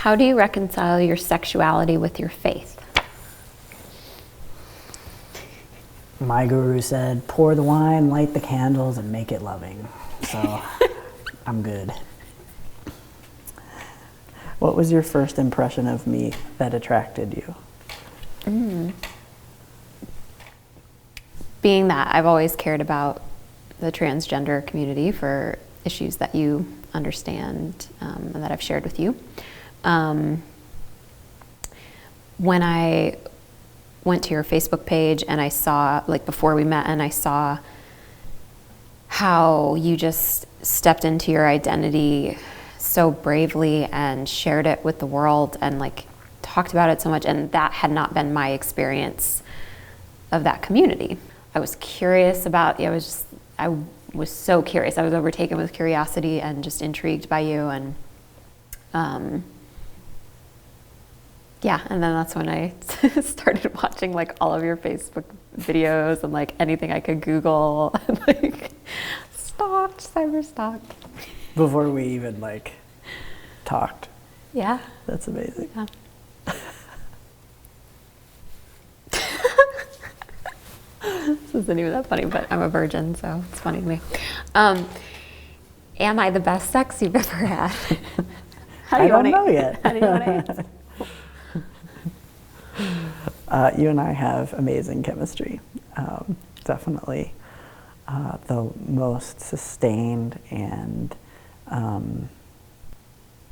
How do you reconcile your sexuality with your faith? My guru said, pour the wine, light the candles, and make it loving. So I'm good. What was your first impression of me that attracted you? Being that I've always cared about the transgender community for issues that you understand and that I've shared with you. When I went to your Facebook page and I saw, like before we met, and I saw how you just stepped into your identity so bravely and shared it with the world and like talked about it so much, and that had not been my experience of that community. I was curious about, I was so curious. I was overtaken with curiosity and just intrigued by you, and and then that's when I started watching like all of your Facebook videos and like anything I could Google and like cyber stalked. Before we even like talked. Yeah. That's amazing. Yeah. This isn't even that funny, but I'm a virgin, so it's funny to me. Am I the best sex you've ever had? I don't know yet. How do you want to answer? You and I have amazing chemistry. Definitely the most sustained and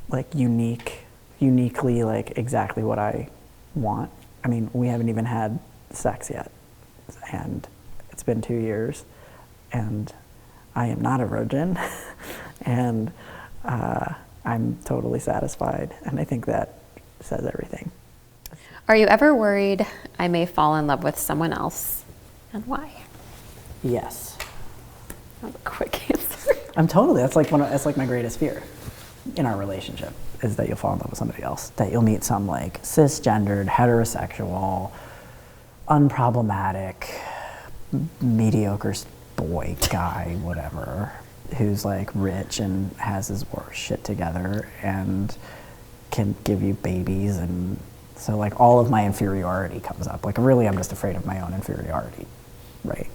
like uniquely like exactly what I want. I mean, we haven't even had sex yet, and it's been 2 years, and I am not a virgin, and I'm totally satisfied, and I think that says everything. Are you ever worried I may fall in love with someone else, and why? Yes. That was a quick answer. That's like my greatest fear in our relationship, is that you'll fall in love with somebody else, that you'll meet some like cisgendered, heterosexual, unproblematic, mediocre boy, guy, whatever, who's like rich and has his worst shit together and can give you babies, and so like all of my inferiority comes up. Like really I'm just afraid of my own inferiority, right?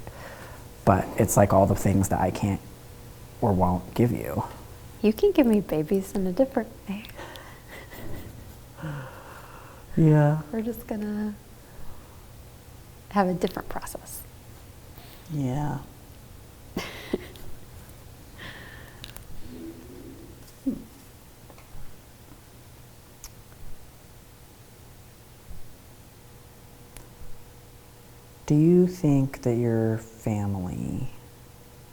But it's like all the things that I can't or won't give you. You can give me babies in a different way. Yeah. We're just gonna have a different process. Yeah. Do you think that your family...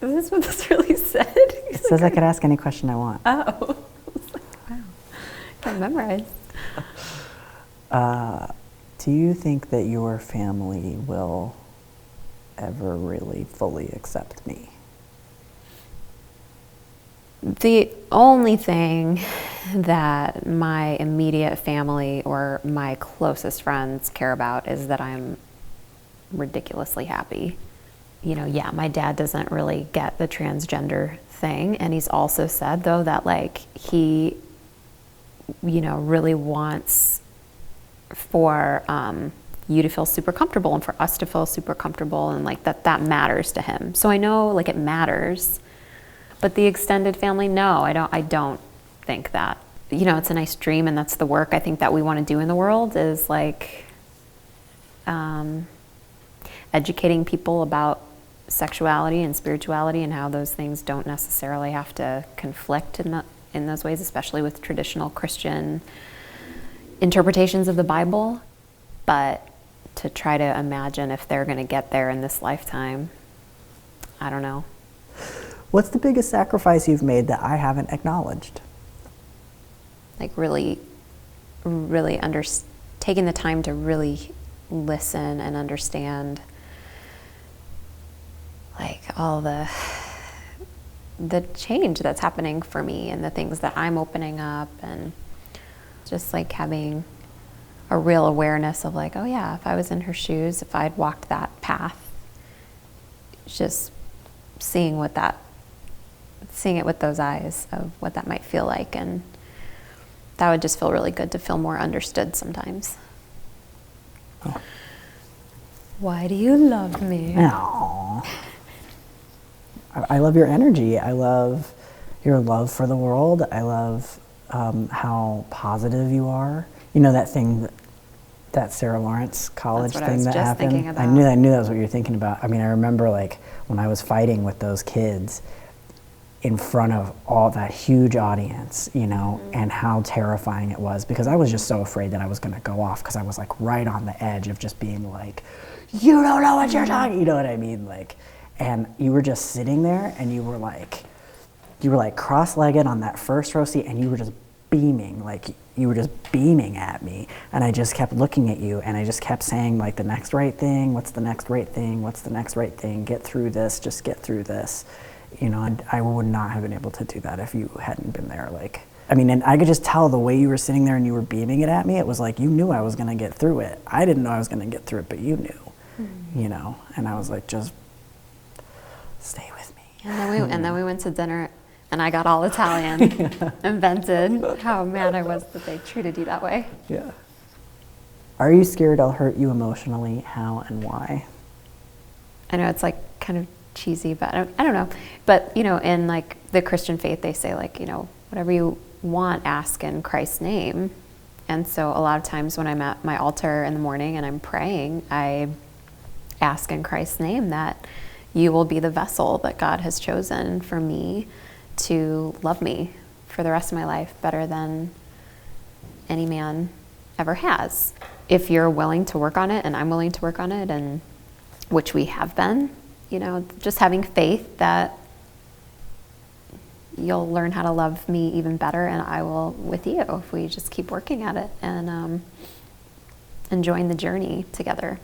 Is this what this really said? It says I could ask any question I want. Oh. I was like, wow. Can't memorize. Do you think that your family will ever really fully accept me? The only thing that my immediate family or my closest friends care about is that I'm ridiculously happy. You know, yeah, my dad doesn't really get the transgender thing, and he's also said though that like he, you know, really wants for you to feel super comfortable and for us to feel super comfortable, and like that matters to him. So I know like it matters, but the extended family, no, I don't think that. You know, it's a nice dream, and that's the work I think that we want to do in the world, is like educating people about sexuality and spirituality and how those things don't necessarily have to conflict in those ways, especially with traditional Christian interpretations of the Bible. But to try to imagine if they're going to get there in this lifetime, I don't know. What's the biggest sacrifice you've made that I haven't acknowledged? Like really taking the time to really listen and understand like all the change that's happening for me and the things that I'm opening up, and just like having a real awareness of like, oh yeah, if I was in her shoes, if I'd walked that path, just seeing it with those eyes of what that might feel like, and that would just feel really good to feel more understood sometimes. Oh. Why do you love me? Aww. I love your energy. I love your love for the world. I love how positive you are. You know that thing, that Sarah Lawrence College thing that happened? I knew that was what you're thinking about. I mean, I remember like when I was fighting with those kids in front of all that huge audience, you know, and how terrifying it was, because I was just so afraid that I was going to go off, because I was like right on the edge of just being like, you don't know what you're talking, you know what I mean? Like, and you were just sitting there and you were like cross-legged on that first row seat, and you were just beaming, like you were just beaming at me, and I just kept looking at you, and I just kept saying like, the next right thing, what's the next right thing, what's the next right thing, get through this, just get through this, you know. And I would not have been able to do that if you hadn't been there. Like, I mean, and I could just tell the way you were sitting there and you were beaming it at me, it was like you knew I was going to get through it. I didn't know I was going to get through it, but you knew, you know. And I was like, just stay with me. And then we went to dinner, and I got all Italian and vented how mad I was that they treated you that way. Yeah. Are you scared I'll hurt you emotionally? How and why? I know it's like kind of cheesy, but I don't know. But, you know, in like the Christian faith, they say like, you know, whatever you want, ask in Christ's name. And so a lot of times when I'm at my altar in the morning and I'm praying, I ask in Christ's name that you will be the vessel that God has chosen for me to love me for the rest of my life better than any man ever has. If you're willing to work on it, and I'm willing to work on it, and which we have been, you know, just having faith that you'll learn how to love me even better, and I will with you if we just keep working at it and enjoying the journey together.